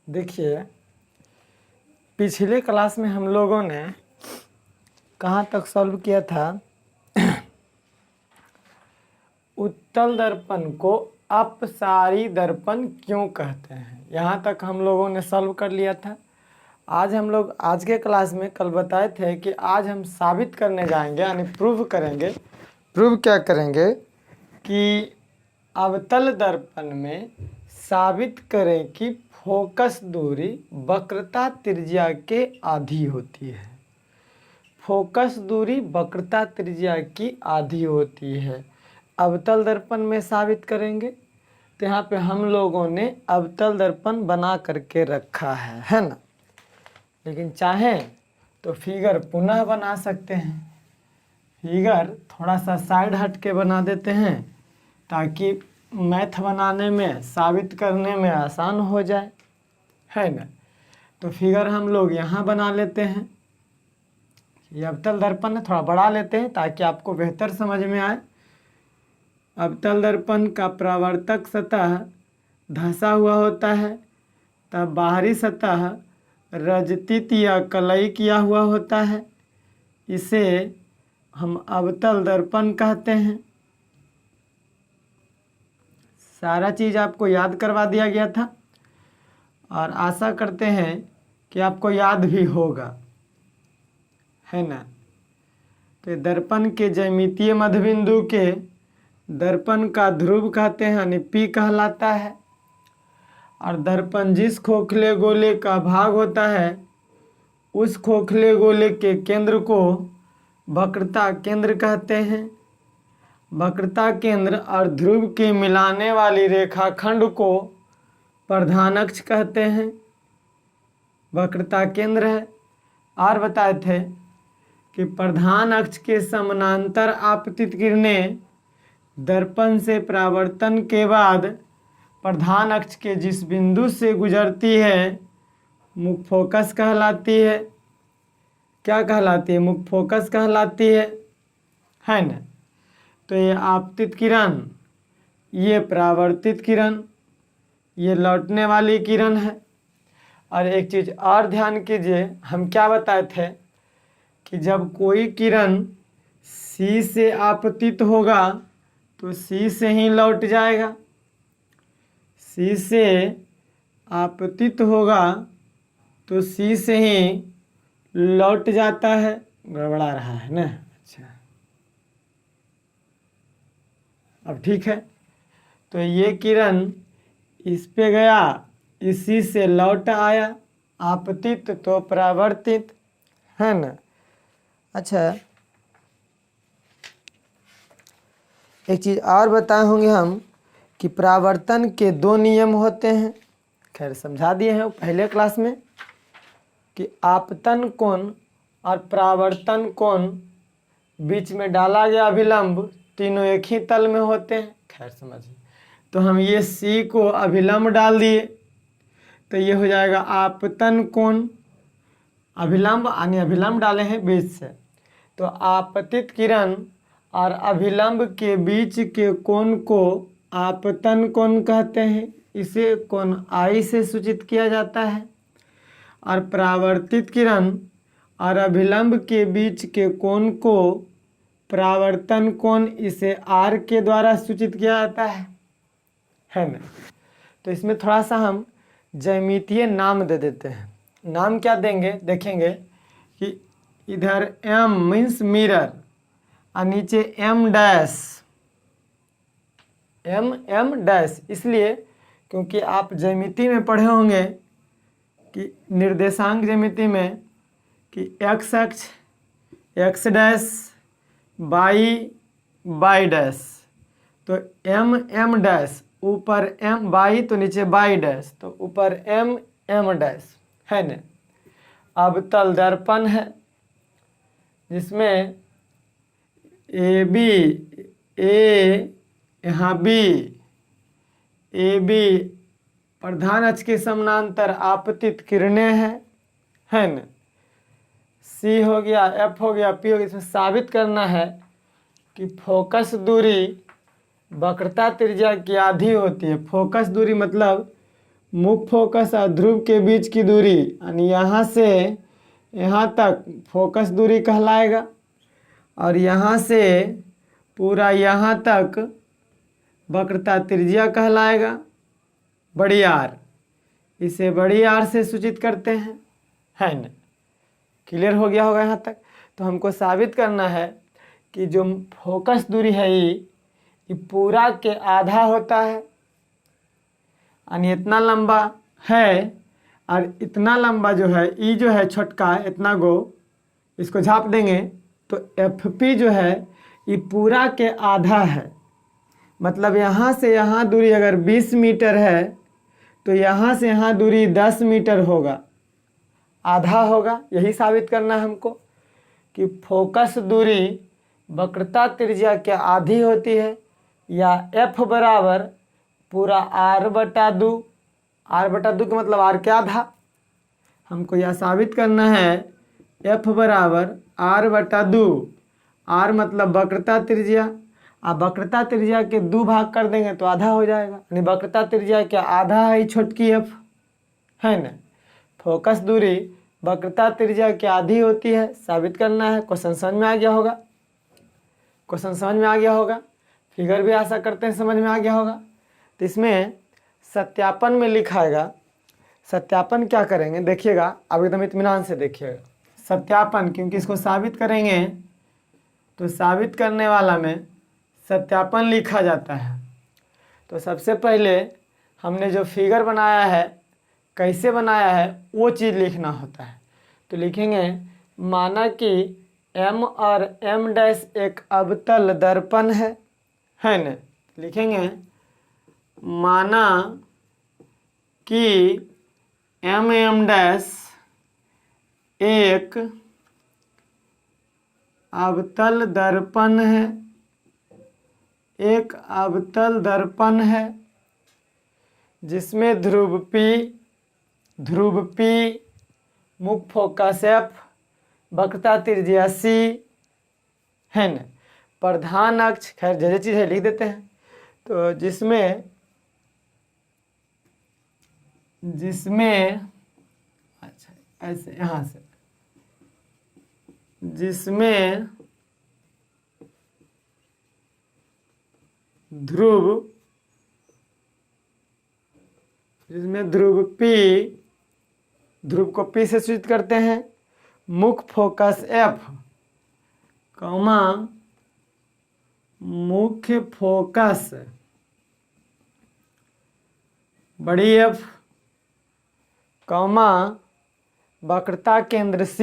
देखिए, पिछले क्लास में हम लोगों ने कहाँ तक सॉल्व किया था। उत्तल दर्पण को अपसारी दर्पण क्यों कहते हैं, यहाँ तक हम लोगों ने सॉल्व कर लिया था। आज हम लोग आज के क्लास में कल बताए थे कि आज हम साबित करने जाएंगे, यानी प्रूव करेंगे। प्रूव क्या करेंगे कि अवतल दर्पण में साबित करें कि फोकस दूरी वक्रता त्रिज्या के आधी होती है। फोकस दूरी वक्रता त्रिज्या की आधी होती है। अवतल दर्पण में साबित करेंगे। तो यहाँ पे हम लोगों ने अवतल दर्पण बना करके रखा है ना। लेकिन चाहें तो फिगर पुनः बना सकते हैं। फिगर थोड़ा सा साइड हट के बना देते हैं ताकि मैथ बनाने में, साबित करने में आसान हो जाए, है ना। तो फिगर हम लोग यहाँ बना लेते हैं। ये अवतल दर्पण है, थोड़ा बढ़ा लेते हैं ताकि आपको बेहतर समझ में आए। अवतल दर्पण का परावर्तक सतह धंसा हुआ होता है, तब बाहरी सतह रजतित या कलई किया हुआ होता है। इसे हम अवतल दर्पण कहते हैं। सारा चीज़ आपको याद करवा दिया गया था और आशा करते हैं कि आपको याद भी होगा, है ना। तो दर्पण के ज्यामितीय मध्यबिंदु के दर्पण का ध्रुव कहते हैं, यानी पी कहलाता है। और दर्पण जिस खोखले गोले का भाग होता है उस खोखले गोले के केंद्र को वक्रता केंद्र कहते हैं। वक्रता केंद्र और ध्रुव के मिलाने वाली रेखाखंड को प्रधान अक्ष कहते हैं। वक्रता केंद्र है। और बताए थे कि प्रधान अक्ष के समानांतर आपतित किरणें दर्पण से परावर्तन के बाद प्रधान अक्ष के जिस बिंदु से गुजरती है मुख्य फोकस कहलाती है। क्या कहलाती है? मुख्य फोकस कहलाती है ना। तो ये आपतित किरण, ये परावर्तित किरण, ये लौटने वाली किरण है। और एक चीज़ और ध्यान कीजिए, हम क्या बताए थे कि जब कोई किरण सी से आपतित होगा तो सी से ही लौट जाएगा। सी से आपतित होगा तो सी से ही लौट जाता है। गड़बड़ा रहा है ना। अच्छा, अब ठीक है। तो ये किरण इस पे गया, इसी से लौट आया, आपतित तो परावर्तित, है ना। अच्छा, एक चीज़ और बताए होंगे हम कि परावर्तन के दो नियम होते हैं। खैर समझा दिए हैं पहले क्लास में कि आपतन कोण और परावर्तन कोण बीच में डाला गया अभिलंब तीनों एक ही तल में होते हैं। खैर समझिए। तो हम ये सी को अभिलंब डाल दिए तो ये हो जाएगा आपतन कोण। अभिलंब यानी अभिलंब डाले हैं बीच से, तो आपतित किरण और अभिलंब के बीच के कोण को आपतन कोण कहते हैं। इसे कोण आई से सूचित किया जाता है। और परावर्तित किरण और अभिलंब के बीच के कोण को परावर्तन कोण, इसे आर के द्वारा सूचित किया जाता है ना। तो इसमें थोड़ा सा हम ज्यामितीय नाम दे देते हैं। नाम क्या देंगे देखेंगे कि इधर एम मीन्स मिरर और नीचे एम डैश, एम डैश इसलिए क्योंकि आप ज्यामिति में पढ़े होंगे कि निर्देशांक ज्यामिति में कि एक्स अक्ष एक्स डैश, बाई डैश, तो एम डैश, ऊपर एम बाई तो नीचे बाई डैश, तो ऊपर एम डैश, है ना। अवतल दर्पण है जिसमें ए बी, ए यहाँ बी, ए बी प्रधान अक्ष के समानांतर आपतित किरणें हैं, है ना। सी हो गया, एफ हो गया, पी हो गया। इसमें साबित करना है कि फोकस दूरी वक्रता त्रिज्या की आधी होती है। फोकस दूरी मतलब मुख्य फोकस और ध्रुव के बीच की दूरी यानी यहाँ से यहाँ तक फोकस दूरी कहलाएगा, और यहाँ से पूरा यहाँ तक वक्रता त्रिज्या कहलाएगा, बड़ी आर। इसे बड़ी आर से सूचित करते हैं, है ना। क्लियर हो गया होगा यहाँ तक। तो हमको साबित करना है कि जो फोकस दूरी है ये पूरा के आधा होता है, यानी इतना लंबा है, और इतना लंबा जो है ई जो है छोटका इतना गो इसको झाप देंगे तो एफ पी जो है ये पूरा के आधा है। मतलब यहाँ से यहाँ दूरी अगर 20 मीटर है तो यहाँ से यहाँ दूरी 10 मीटर होगा, आधा होगा। यही साबित करना है हमको कि फोकस दूरी वक्रता त्रिज्या के आधी होती है, या एफ बराबर पूरा आर बटा 2। आर बटा 2 का मतलब आर के आधा। हमको यह साबित करना है एफ बराबर आर बटा 2। आर मतलब वक्रता त्रिज्या, आप वक्रता त्रिज्या के 2 भाग कर देंगे तो आधा हो जाएगा, यानी वक्रता त्रिज्या के आधा है छोटकी एफ, है ना। फोकस दूरी वक्रता त्रिज्या की आधी होती है, साबित करना है। क्वेश्चन समझ में आ गया होगा, क्वेश्चन समझ में आ गया होगा। फिगर भी आशा करते हैं समझ में आ गया होगा। तो इसमें सत्यापन में लिखाएगा, सत्यापन क्या करेंगे देखिएगा, अब एकदम इत्मीनान से देखिएगा। सत्यापन, क्योंकि इसको साबित करेंगे तो साबित करने वाला में सत्यापन लिखा जाता है। तो सबसे पहले हमने जो फिगर बनाया है कैसे बनाया है वो चीज़ लिखना होता है। तो लिखेंगे माना कि M और M डैश एक अवतल दर्पण है ना। लिखेंगे माना कि M डैश एक अवतल दर्पण है, एक अवतल दर्पण है जिसमें ध्रुव P, मुख्य फोकस F, वक्रता त्रिज्या C, है ना। प्रधान अक्ष, खैर जैसे चीज़ है लिख देते हैं। तो जिसमें अच्छा ऐसे यहाँ से, जिसमें ध्रुव P, ध्रुव को P से सूचित करते हैं, मुख्य फोकस F, कौमा मुख्य फोकस बड़ी F, कौमा वक्रता केंद्र C,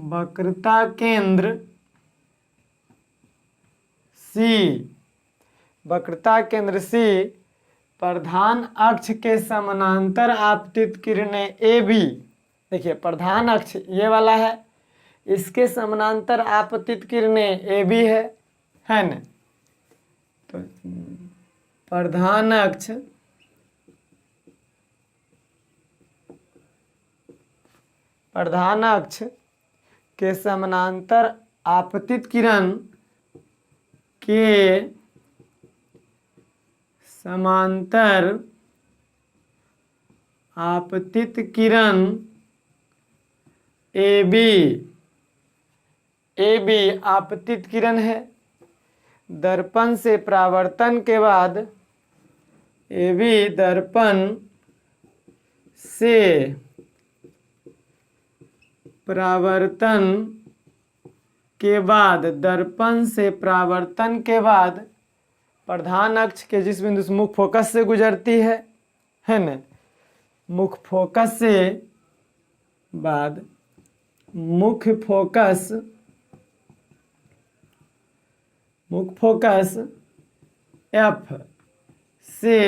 वक्रता केंद्र C, वक्रता केंद्र C प्रधान अक्ष के समानांतर आपतित किरणें AB। देखिए प्रधान अक्ष ये वाला है, इसके समानांतर आपतित किरणें AB है ना। तो प्रधान अक्ष के समानांतर आपतित किरण के समांतर आपतित किरण AB आपतित किरण है। दर्पण से परावर्तन के बाद AB दर्पण से परावर्तन के बाद प्रधान अक्ष के जिस बिंदु से मुख्य फोकस से गुजरती है ना, मुख्य फोकस से बाद मुख्य फोकस F से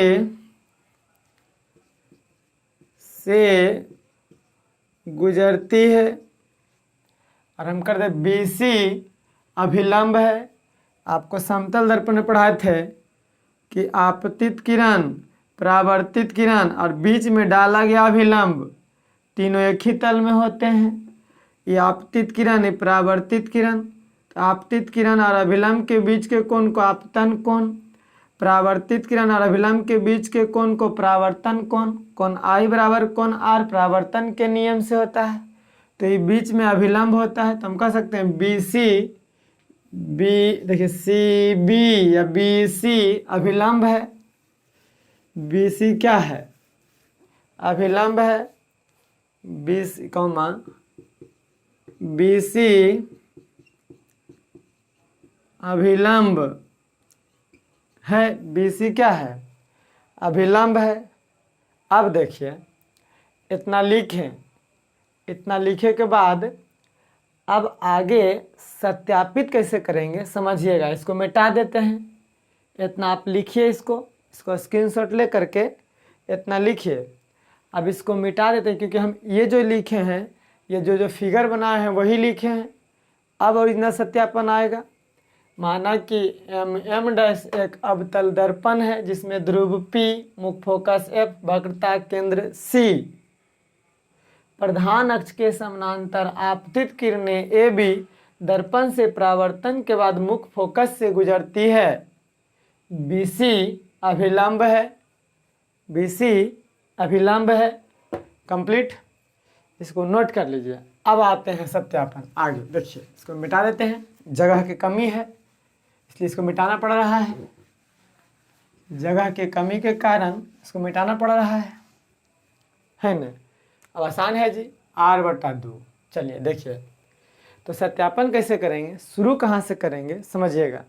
गुजरती है, और हम कर दे BC अभिलंब है। आपको समतल दर्पण में पढ़ाए थे कि आपतित किरण, परावर्तित किरण और बीच में डाला गया अभिलंब तीनों एक ही तल में होते हैं। ये आपतित किरण, ये परावर्तित किरण। तो आपतित किरण और अभिलंब के बीच के कोण को आपतन कोण, परावर्तित किरण और अभिलंब के बीच के कोण को परावर्तन कोण, कोण I बराबर कोण R परावर्तन के नियम से होता है। तो ये बीच में अभिलंब होता है, तो हम कह सकते हैं देखिए CB या BC अभिलंब है। BC क्या है? अभिलंब है। BC कॉमा BC अभिलंब है। BC क्या है? अभिलंब है। अब देखिए इतना लिखें, इतना लिखे के बाद अब आगे सत्यापित कैसे करेंगे समझिएगा। इसको मिटा देते हैं। इतना आप लिखिए, इसको स्क्रीनशॉट ले करके इतना लिखिए। अब इसको मिटा देते हैं क्योंकि हम ये जो लिखे हैं, ये जो फिगर बनाए हैं वही लिखे हैं। अब ओरिजिनल सत्यापन आएगा। माना कि M' एक अवतल दर्पण है जिसमें ध्रुव P, मुख्य फोकस F, वक्रता केंद्र C, प्रधान अक्ष के समानांतर आपतित किरणें AB दर्पण से परावर्तन के बाद मुख्य फोकस से गुजरती है। BC अभिलंब है। BC अभिलंब है। कंप्लीट। इसको नोट कर लीजिए। अब आते हैं सत्यापन। आगे देखिए, इसको मिटा देते हैं। जगह की कमी है इसलिए इसको मिटाना पड़ रहा है। जगह की कमी के कारण इसको मिटाना पड़ रहा है ना। अब आसान है जी, R/2। चलिए देखिए, तो सत्यापन कैसे करेंगे, शुरू कहाँ से करेंगे समझिएगा।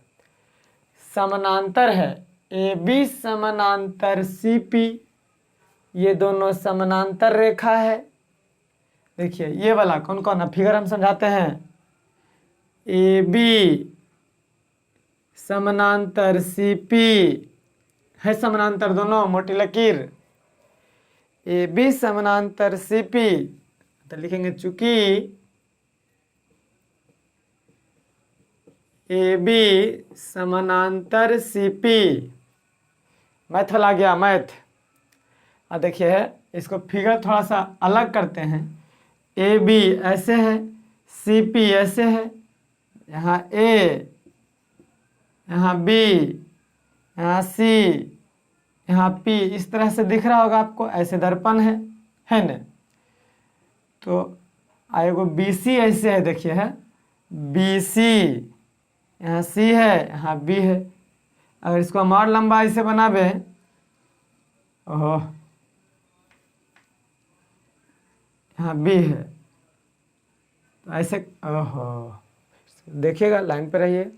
समानांतर है AB समानांतर CP, ये दोनों समानांतर रेखा है। देखिए ये वाला कौन कौन है, फिगर हम समझाते हैं। AB समानांतर CP है, समानांतर दोनों, मोटी लकीर। AB समानांतर CP तो लिखेंगे चूंकि AB समानांतर CP, मैथ वाला गया मैथ। अब देखिए इसको फिगर थोड़ा सा अलग करते हैं। AB ऐसे है, CP ऐसे है, यहाँ A, यहाँ B, यहाँ C, यहाँ P, इस तरह से दिख रहा होगा आपको। ऐसे दर्पण है ना। तो एगो BC ऐसे है, देखिए है BC, यहाँ C है, यहाँ B है। अगर इसको हम और लंबा ऐसे बनावे, ओहो, यहाँ B है, तो ऐसे, ओहो, देखिएगा, लाइन पे रहिए।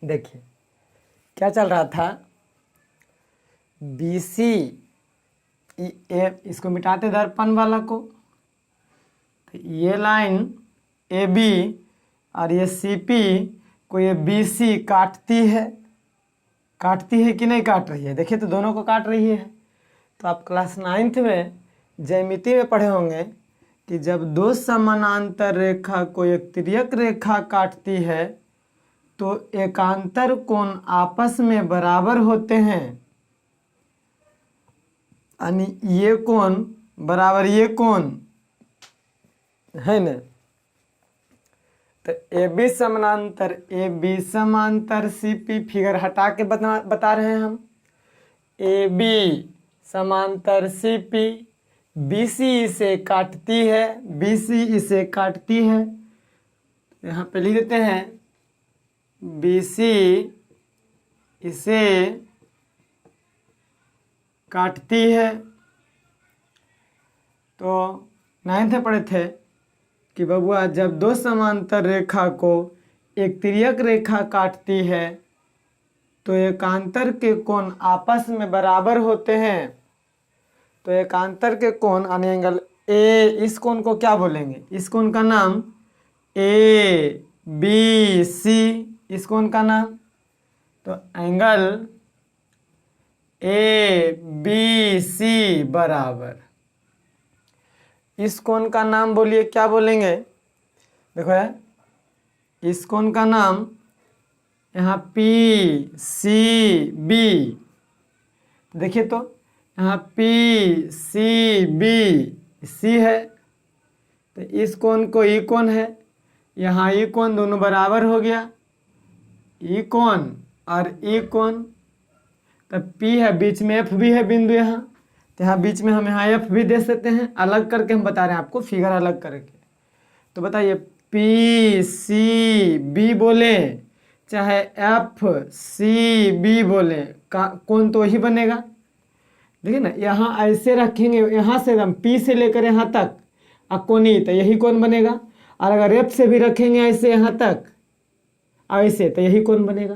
देखिए क्या चल रहा था। BC इसको मिटाते दर्पण वाला को, तो ये लाइन AB और ये CP को ये BC काटती है कि नहीं काट रही है? देखिए तो दोनों को काट रही है। तो आप क्लास 9th में ज्यामिति में पढ़े होंगे कि जब दो समानांतर रेखा को एक तिर्यक रेखा काटती है तो एकांतर कोण आपस में बराबर होते हैं। यानी ये कोण बराबर ये कोण है ना। तो AB समांतर CP, फिगर हटा के बता रहे हैं हम। AB समांतर CP, BC इसे काटती है, BC इसे काटती है। यहाँ पे लिख देते हैं BC इसे काटती है। तो 9th में पढ़े थे कि बबुआ जब दो समांतर रेखा को एक तिर्यक रेखा काटती है तो एकांतर के कोण आपस में बराबर होते हैं। तो एकांतर के कोण यानी एंगल ए, इस कोण को क्या बोलेंगे? इस कोण का नाम ABC, इस कोण का नाम, तो एंगल ABC बराबर, इस कोण का नाम बोलिए, क्या बोलेंगे? देखो यार, इस कोण का नाम यहाँ PCB, देखिए तो यहाँ PCB C है, तो इस कोण को ई कोण है, यहाँ ई कोण दोनों बराबर हो गया, ई कोण और ई कोण। तब P है, बीच में F भी है बिंदु यहाँ, तो यहाँ बीच में हम यहाँ F भी दे सकते हैं। अलग करके हम बता रहे हैं आपको, फिगर अलग करके। तो बताइए PCB बोले चाहे FCB बोले, कौन तो वही बनेगा। देखिए ना, यहाँ ऐसे रखेंगे, यहाँ से हम P से लेकर यहाँ तक कोणी, तो यही कौन बनेगा। और अगर F से भी रखेंगे ऐसे यहाँ तक ऐसे, तो यही कौन बनेगा।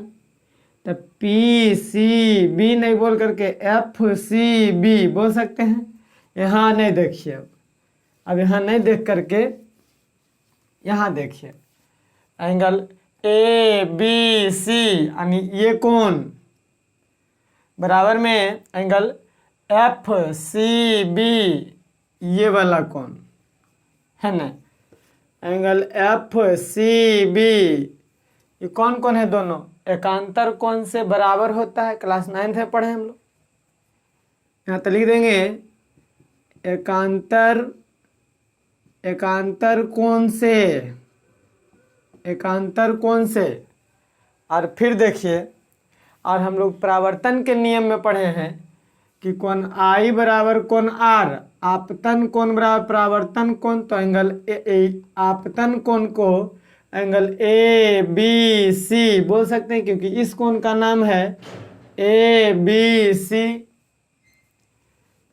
तो PCB नहीं बोल करके FCB बोल सकते हैं। यहाँ नहीं देखिए, अब यहाँ नहीं देख करके यहाँ देखिए, एंगल ABC यानी ये कोण बराबर में एंगल FCB, ये वाला कोण है ना, एंगल FCB। ये कौन कौन है, दोनों एकांतर कोण से बराबर होता है। क्लास 9th में पढ़े हम लोग। यहाँ तो लिख देंगे एकांतर कोण से। और फिर देखिए, और हम लोग परावर्तन के नियम में पढ़े हैं कि कोण I बराबर कोण R, आपतन कोण बराबर परावर्तन कोण। तो एंगल आपतन कोण को एंगल ABC बोल सकते हैं, क्योंकि इस कोण का नाम है ABC।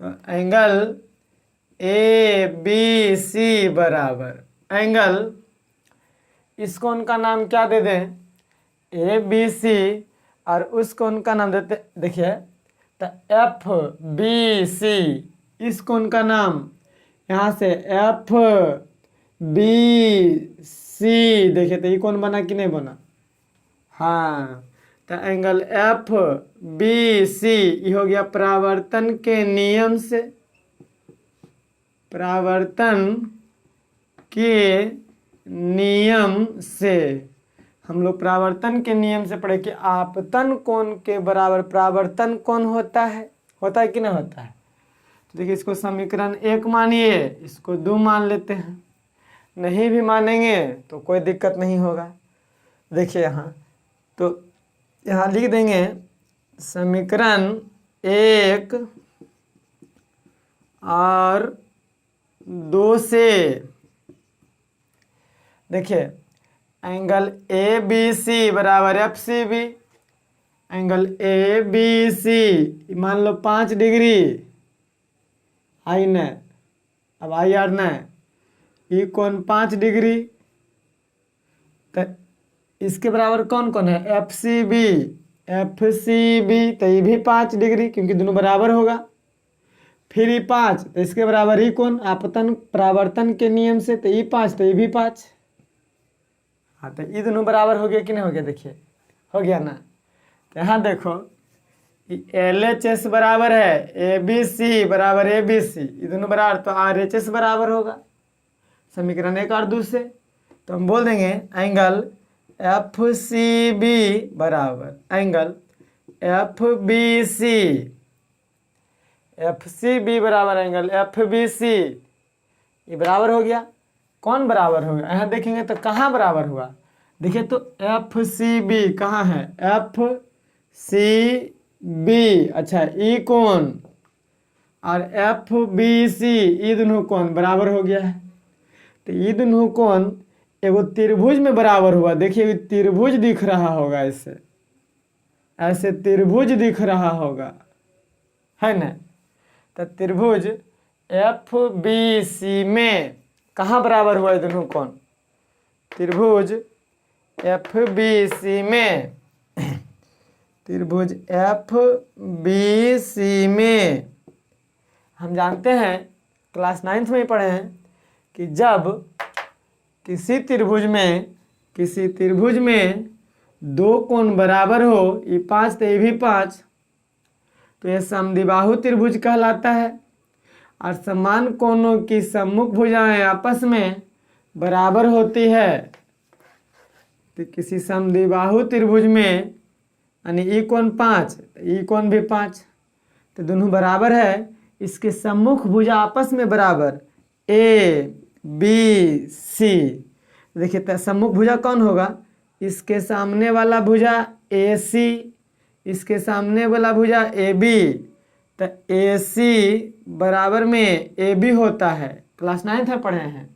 तो एंगल ABC बराबर एंगल, इस कोण का नाम क्या दे दें, ABC, और उस कोण का नाम देते, देखिए तो FBC। इस कोण का नाम यहाँ से FBC, देखिए तो ये कौन बना कि नहीं बना। हाँ, तो एंगल FBC ये हो गया परावर्तन के नियम से। परावर्तन के नियम से हम लोग परावर्तन के नियम से पढ़े कि आपतन कोण के बराबर परावर्तन कोण होता है कि नहीं होता है। तो देखिए, इसको समीकरण 1 मानिए, इसको 2 मान लेते हैं। नहीं भी मानेंगे तो कोई दिक्कत नहीं होगा। देखिए यहाँ, तो यहाँ लिख देंगे समीकरण 1 और 2 से। देखिए एंगल ABC बराबर FCB, एंगल ABC मान लो 5 डिग्री, आई न, अब आई आर न, ये कोण 5 डिग्री। तो इसके बराबर कौन कौन है, FCB, तो ये भी 5 डिग्री, क्योंकि दोनों बराबर होगा। फिर ये 5, तो इसके बराबर ही कौन, आपतन परावर्तन के नियम से, तो ये 5, तो ये भी 5। हाँ, तो ये दोनों बराबर हो गया कि नहीं हो गया, देखिए हो गया ना। तो यहाँ देखो, LHS बराबर है ABC बराबर ABC, ये दोनों बराबर, तो RHS बराबर होगा समीकरण 1 और 2 से। तो हम बोल देंगे एंगल FCB बराबर एंगल FCB बराबर एंगल FBC, ये बराबर हो गया। कौन बराबर होगा, यहाँ देखेंगे तो कहाँ बराबर हुआ। देखिए तो FCB कहाँ है, FCB, अच्छा ई कोण, और FBC ये दोनों कोण बराबर हो गया है। तो ये दोनों कोण एगो त्रिभुज में बराबर हुआ। देखिए त्रिभुज दिख रहा होगा, इससे ऐसे त्रिभुज दिख रहा होगा, है ना। तो त्रिभुज FBC में कहाँ बराबर हुआ ये दोनों कोण, त्रिभुज FBC में, त्रिभुज FBC में हम जानते हैं, क्लास 9th में ही पढ़े हैं कि जब किसी त्रिभुज में 2 कोण बराबर हो, ये 5 तो ये भी 5, तो यह समद्विबाहु त्रिभुज कहलाता है। और समान कोणों की सम्मुख भुजाएं आपस में बराबर होती है। तो किसी समद्विबाहु त्रिभुज में यानी ई कोण 5, ई कोण भी 5, तो दोनों बराबर है। इसके सम्मुख भुजा आपस में बराबर ABC, देखिए सम्मुख भुजा कौन होगा, इसके सामने वाला भुजा AC, इसके सामने वाला भुजा AB, तो AC बराबर में AB होता है। क्लास 9th में पढ़े हैं।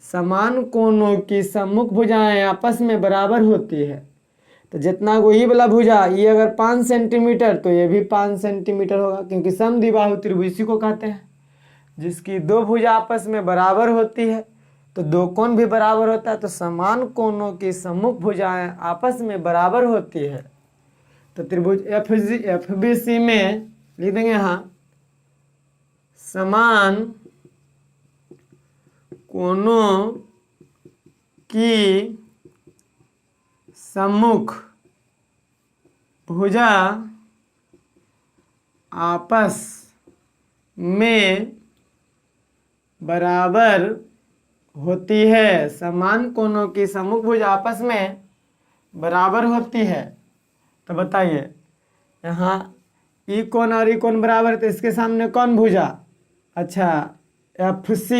समान कोणों की सम्मुख भुजाएं आपस में बराबर होती है, तो जितना को ये वाला भुजा, ये अगर 5 सेंटीमीटर तो ये भी 5 सेंटीमीटर होगा, क्योंकि समद्विबाहु त्रिभुज इसी को कहते हैं, जिसकी दो भुजा आपस में बराबर होती है। तो दो कोण भी बराबर होता है, तो समान कोणों की सम्मुख भुजाएं आपस में बराबर होती है। तो त्रिभुज FBC में लिख देंगे यहाँ समान कोणों की सम्मुख भुजा आपस में बराबर होती है। समान कोणों की सम्मुख भुजा आपस में बराबर होती है। तो बताइए यहाँ ई कोण और ई कोण बराबर है, तो इसके सामने कौन भुजा, अच्छा FC,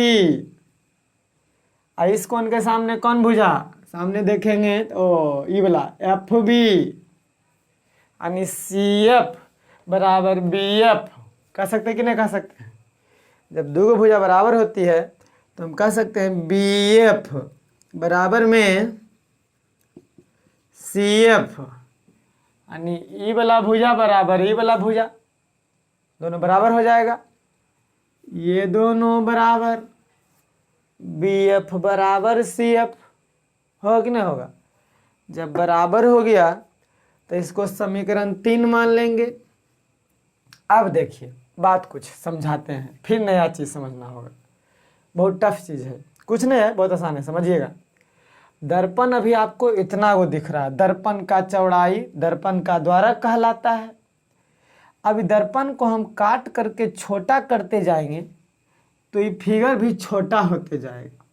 और इस कोण के सामने कौन भुजा, सामने देखेंगे तो ई वाला FB, यानी CF बराबर BF। कह सकते कि नहीं कह सकते? जब दो भुजा बराबर होती है तो हम कह सकते हैं BF बराबर में CF, यानी ई वाला भुजा बराबर ई वाला भुजा, दोनों बराबर हो जाएगा। ये दोनों बराबर, BF बराबर CF होगा कि नहीं होगा? जब बराबर हो गया तो इसको समीकरण 3 मान लेंगे। अब देखिए बात कुछ समझाते हैं, फिर नया चीज़ समझना होगा। बहुत टफ चीज़ है, कुछ नहीं है, बहुत आसान है, समझिएगा। दर्पण अभी आपको इतना वो दिख रहा है, दर्पण का चौड़ाई दर्पण का द्वारक कहलाता है। अभी दर्पण को हम काट करके छोटा करते जाएंगे तो ये फिगर भी छोटा होते जाएगा।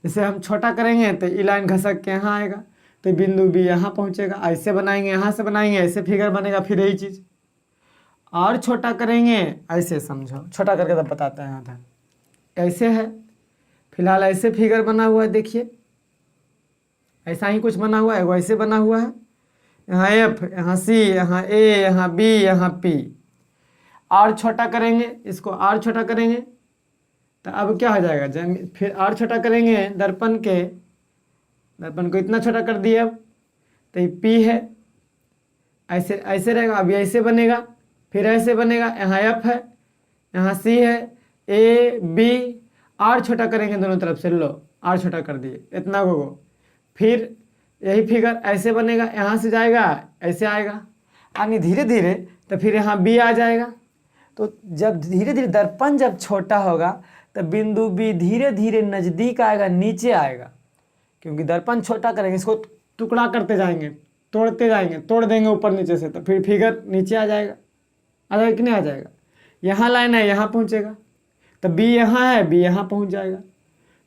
जैसे हम छोटा करेंगे तो ये लाइन घसक के यहाँ आएगा, तो बिंदु B यहाँ पहुँचेगा। ऐसे बनाएंगे, यहाँ से बनाएंगे, ऐसे फिगर बनेगा। फिर यही चीज़ और छोटा करेंगे, ऐसे समझो, छोटा करके तब बताते हैं। यहाँ तक ऐसे है, फिलहाल ऐसे फिगर बना हुआ है, देखिए ऐसा ही कुछ बना हुआ है, वो ऐसे बना हुआ है। यहाँ F, यहाँ C, यहाँ A, यहाँ B, यहाँ P। और छोटा करेंगे, इसको और छोटा करेंगे तो अब क्या हो जाएगा, जब फिर और छोटा करेंगे दर्पण को इतना छोटा कर दिए। अब तो ये P है, ऐसे ऐसे रहेगा। अब ये ऐसे बनेगा, फिर ऐसे बनेगा। यहाँ F है, यहाँ C है, A B, और छोटा करेंगे दोनों तरफ से, लो और छोटा कर दिए इतना को। फिर यही फिगर ऐसे बनेगा, यहाँ से जाएगा ऐसे आएगा, यानी धीरे धीरे तो फिर यहाँ B आ जाएगा। तो जब धीरे धीरे दर्पण जब छोटा होगा तो बिंदु B धीरे धीरे नज़दीक आएगा, नीचे आएगा, क्योंकि दर्पण छोटा करेंगे, इसको टुकड़ा करते जाएंगे, तोड़ते जाएंगे, तोड़ देंगे ऊपर नीचे से, तो फिर फिगर नीचे आ जाएगा कि नहीं आ जाएगा? यहाँ लाइन है, यहाँ पहुँचेगा, तो B यहाँ है, B यहाँ पहुँच जाएगा।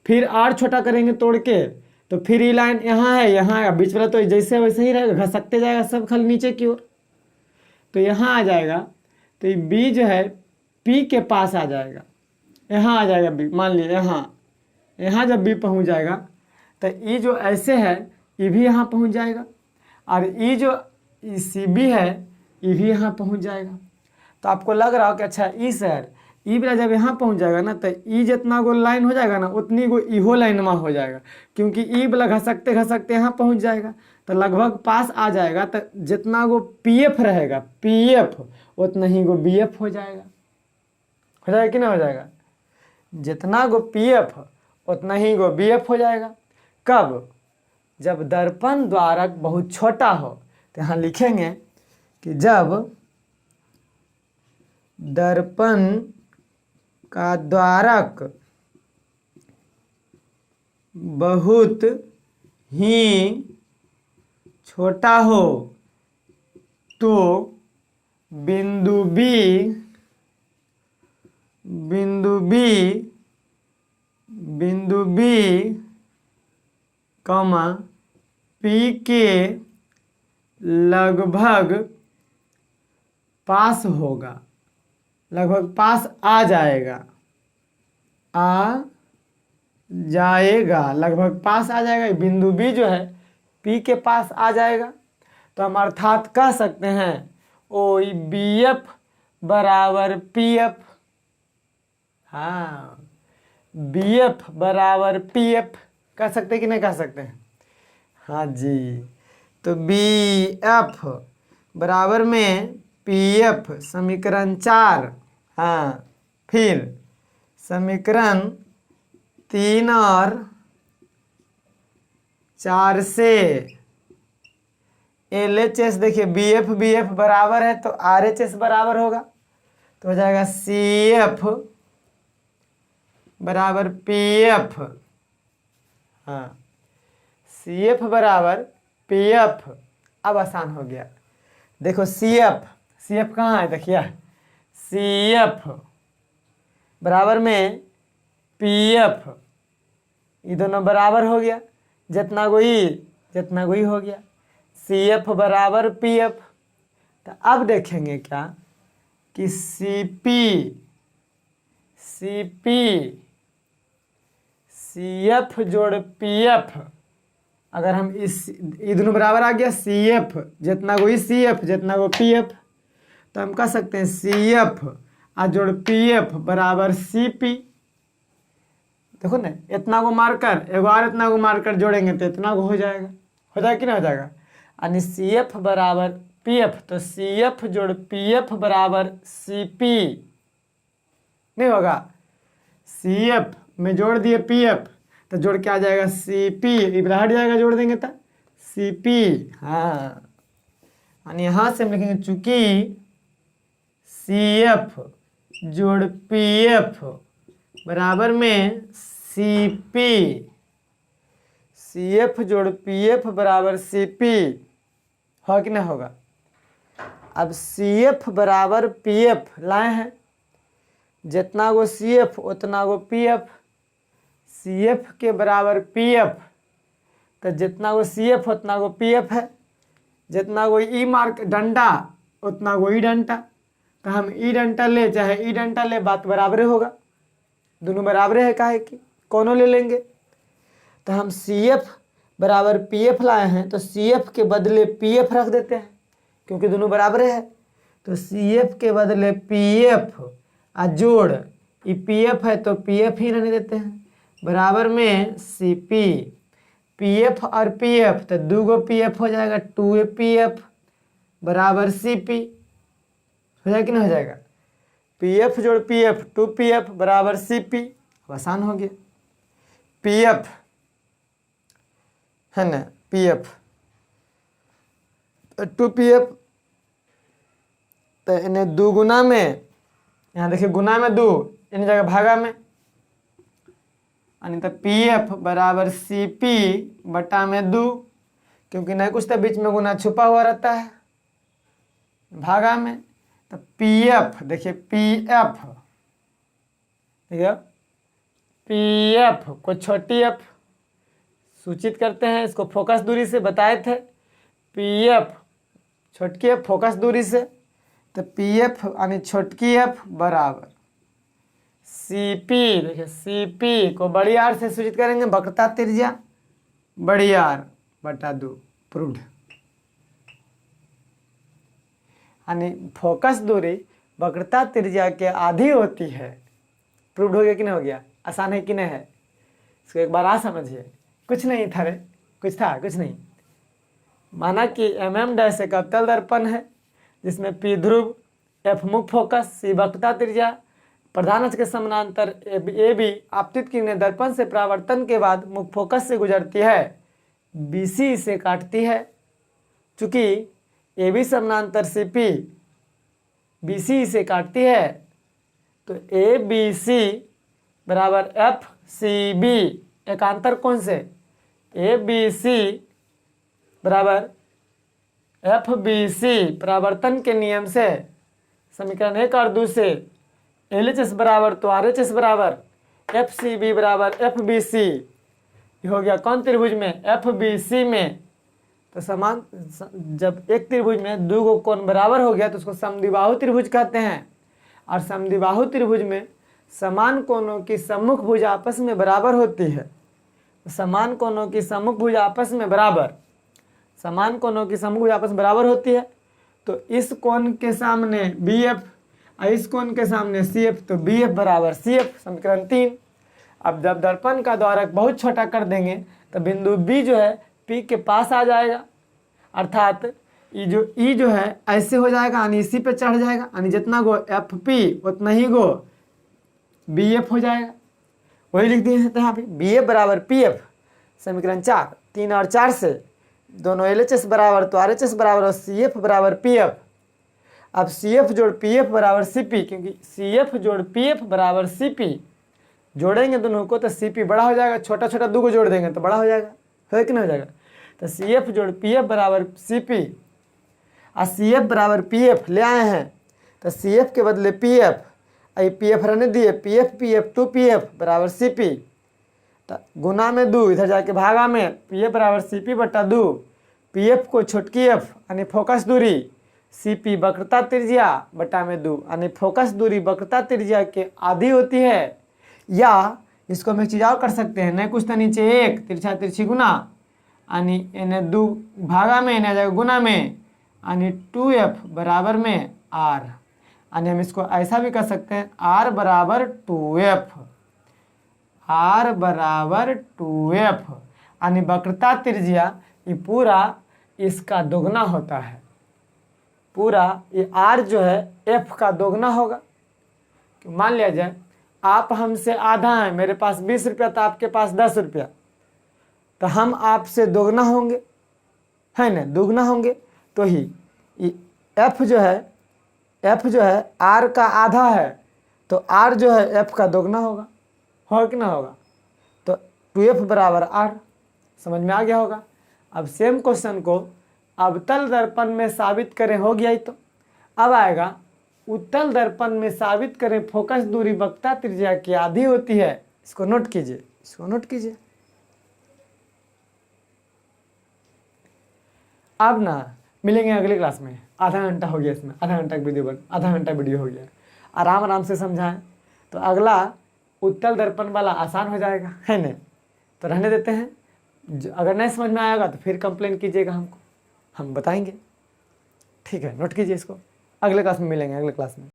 फिर और छोटा करेंगे तोड़ के, तो फिर ये लाइन यहाँ है, यहाँ आएगा, बीच वाला तो जैसे वैसे ही रहेगा, घसकते जाएगा सब खाली नीचे की ओर, तो यहाँ आ जाएगा। तो ये B जो है P के पास आ जाएगा, यहाँ आ जाएगा B। मान लीजिए यहाँ जब B पहुँच जाएगा तो ये जो ऐसे है ये भी यहाँ पहुँच जाएगा, और ये जो CB है ये भी यहाँ पहुँच जाएगा। तो आपको लग रहा हो कि अच्छा ई सर ई वाला जब यहाँ पहुँच जाएगा ना, तो ई जितना गो लाइन हो जाएगा ना, उतनी गो इहो लाइन में हो जाएगा, क्योंकि ई वाला घसकते घसकते यहाँ पहुँच जाएगा, तो लगभग पास आ जाएगा। तो जितना गो PF रहेगा PF, उतना ही गो BF हो जाएगा कि नहीं हो जाएगा? जितना गो PF उतना ही गो BF हो जाएगा। कब? जब दर्पण द्वारक बहुत छोटा हो। तो यहाँ लिखेंगे कि जब दर्पण का द्वारक बहुत ही छोटा हो तो बिंदु B, कॉमा P के लगभग पास होगा, लगभग पास आ जाएगा, जाएगा, लगभग पास आ जाएगा। बिंदु बी जो है पी के पास आ जाएगा। तो हम अर्थात कह सकते हैं ओ बी एफ बराबर पी एफ। हाँ, बी एफ बराबर पी एफ कह सकते हैं कि नहीं कह सकते हैं? हाँ जी। तो बी एफ बराबर में पी एफ, समीकरण 4। हाँ, फिर समीकरण 3 और 4 से एल एच एस, देखिए बी एफ बराबर है तो आर एच एस बराबर होगा। तो हो जाएगा सी एफ बराबर पी एफ। हाँ, सी एफ बराबर पी एफ। अब आसान हो गया। देखो सी एफ कहाँ है? देखिए सी एफ बराबर में पी एफ, ये दोनों बराबर हो गया, जितना कोई हो गया। सी एफ बराबर पी एफ। तो अब देखेंगे क्या कि सी एफ जोड़ पी एफ, अगर हम ये दोनों बराबर आ गया, सी एफ जितना कोई सी एफ जितना को पी एफ, तो हम कह सकते हैं सी एफ और जोड़ पी एफ बराबर सी पी। देखो ना, इतना को मारकर एक बार इतना को मारकर जोड़ेंगे तो इतना को हो जाएगा कि नहीं हो जाएगा? यानी सी एफ बराबर पी एफ, तो सी एफ जोड़ पी एफ बराबर सी पी नहीं होगा? सी एफ में जोड़ दिए पी एफ तो जोड़ के आ जाएगा सी पी, इधर हट जाएगा, जोड़ देंगे तो सी पी। हाँ, यानी यहाँ से हम लिखेंगे चूंकि सी एफ जोड़ पी एफ बराबर में सी पी, सी एफ जोड़ पी एफ बराबर सी पी, हो कि नहीं होगा? अब सी एफ बराबर पी एफ लाए हैं, जितना गो सी एफ उतना गो पी एफ, सी एफ के बराबर पी एफ, तो जितना गो सी एफ उतना गो पी एफ है, जितना गो ई मार्क डंडा उतना गो ई डंडा, तो हम ई डंडा ले चाहे ई डंडा ले, बात बराबर होगा, दोनों बराबर है, काहे कि कौनों ले लेंगे। तो हम सी एफ बराबर पी एफ लाए हैं, तो सी एफ के बदले पी एफ रख देते हैं क्योंकि दोनों बराबर है। तो सी एफ के बदले पी एफ और जोड़ ये पी एफ है तो पी एफ ही रहने देते हैं, बराबर में सी पी एफ और पी एफ, तो दो गो पी एफ हो जाएगा, 2 पी एफ बराबर सी पी, हो जाएगा कि नहीं हो जाएगा? पी एफ जोड़ पी एफ 2 पी एफ बराबर सी पी। आसान हो गया। पी एफ है ना, पी एफ 2 पी एफ, तो इन्हें 2 गुना में, यहाँ देखिए गुना में 2, इन जगह भागा में, यानी तो पी एफ बराबर सी पी बटा में 2, क्योंकि नहीं कुछ तो बीच में गुना छुपा हुआ रहता है, भागा में। तो पी एफ देखिए पी एफ, देखिए पी एफ को छोटी एफ सूचित करते हैं, इसको फोकस दूरी से बताए थे, पी एफ छोटकी एफ फोकस दूरी से, तो पी एफ यानी छोटकी एफ बराबर सी पी, देखिए सी पी को बड़ी आर से सूचित करेंगे, वक्रता त्रिज्या बड़ी आर बटा 2, प्रूव्ड। यानी फोकस दूरी वक्रता त्रिज्या के आधी होती है। प्रूव्ड हो गया कि नहीं हो गया? आसान है कि नहीं है? इसको एक बार आ समझिए। कुछ नहीं था रे, कुछ था? कुछ नहीं। माना कि डैश एक अवतल दर्पण है जिसमें पी ध्रुव, एफ मुख्य फोकस, सी वक्रता त्रिज्या, प्रधान अक्ष के समानांतर ए बी आपतित किरणें दर्पण से परावर्तन के बाद मुख्य फोकस से गुजरती है, बी सी इसे काटती है। चूंकि ए बी समानांतर सी पी, बी सी इसे काटती है, तो ए बी सी बराबर एफ सी बी, एकांतर कोण से ए बी सी बराबर एफ बी सी परावर्तन के नियम से समीकरण 1 और 2 से एल एच एस बराबर तो आर एच एस बराबर एफ सी बी बराबर एफ बी सी हो गया। कौन त्रिभुज में? एफ बी सी में। तो समान, जब एक त्रिभुज में 2 कोण बराबर हो गया तो उसको समद्विबाहु त्रिभुज कहते हैं, और समद्विबाहु त्रिभुज में समान कोणों की सम्मुख भुजा आपस में बराबर होती है। समान कोणों की सम्मुख भुजा आपस में बराबर, समान कोणों की सम्मुख भुजा आपस में बराबर होती है। तो इस कोण के सामने BF और इस कोण के सामने CF, तो BF बराबर CF, समीकरण 3। अब जब दर्पण का द्वारक बहुत छोटा कर देंगे तो बिंदु B जो है P के पास आ जाएगा, अर्थात E जो है ऐसे हो जाएगा, यानी इसी पे चढ़ जाएगा, यानी जितना गो FP उतना ही गो BF हो जाएगा। वही लिख दिए हैं यहाँ पे BF बराबर PF, समीकरण 4। 3 और 4 से दोनों LHS बराबर, तो RHS बराबर और CF बराबर PF। अब CF जोड़ PF बराबर CP, क्योंकि CF जोड़ PF बराबर CP, जोड़ेंगे दोनों को तो CP बड़ा हो जाएगा, छोटा छोटा दो को जोड़ देंगे तो बड़ा हो जाएगा, है कि नहीं हो जाएगा। तो CF जोड़ PF बराबर CP और CF बराबर PF ले आए हैं, तो CF के बदले PF, PF रहने दिए, PF 2PF बराबर CP, तो गुना में 2, इधर जाके भागा में PF बराबर CP बटा 2, PF को छोटकी f यानी फोकस दूरी, CP वक्रता त्रिज्या बटा में 2, यानी फोकस दूरी वक्रता त्रिज्या के आधी होती है। या इसको हम एक चीज़ और कर सकते हैं, नहीं कुछ तो नीचे 1 तिरछा तिरछी गुना, यानी इन्हें 2 भागा में इन्हें जाएगा गुना में, यानी 2F बराबर में R, यानी हम इसको ऐसा भी कर सकते हैं R बराबर 2F, R बराबर 2F, यानी वक्रता त्रिज्या ये पूरा इसका दोगुना होता है, पूरा ये R जो है F का दोगुना होगा। मान लिया जाए आप हमसे आधा हैं, मेरे पास 20 रुपया तो आपके पास 10 रुपया, तो हम आपसे दोगुना होंगे, है ना, दोगुना होंगे। तो ही F जो है R का आधा है, तो R जो है F का दोगुना होगा कि ना होगा। तो 2F बराबर R, समझ में आ गया होगा। अब सेम क्वेश्चन को अवतल दर्पण में साबित करें, हो गया ही। तो अब आएगा उत्तल दर्पण में साबित करें फोकस दूरी वक्रता त्रिज्या की आधी होती है। इसको नोट कीजिए, इसको नोट कीजिए। अब ना मिलेंगे अगले क्लास में, आधा घंटा हो गया इसमें, आधा घंटा वीडियो हो गया, आराम आराम से समझाएं। तो अगला उत्तल दर्पण वाला आसान हो जाएगा, है ना। तो रहने देते हैं, अगर नहीं समझ में आएगा तो फिर कंप्लेन कीजिएगा हमको, हम बताएंगे, ठीक है। नोट कीजिए इसको, अगले क्लास में मिलेंगे, अगले क्लास में।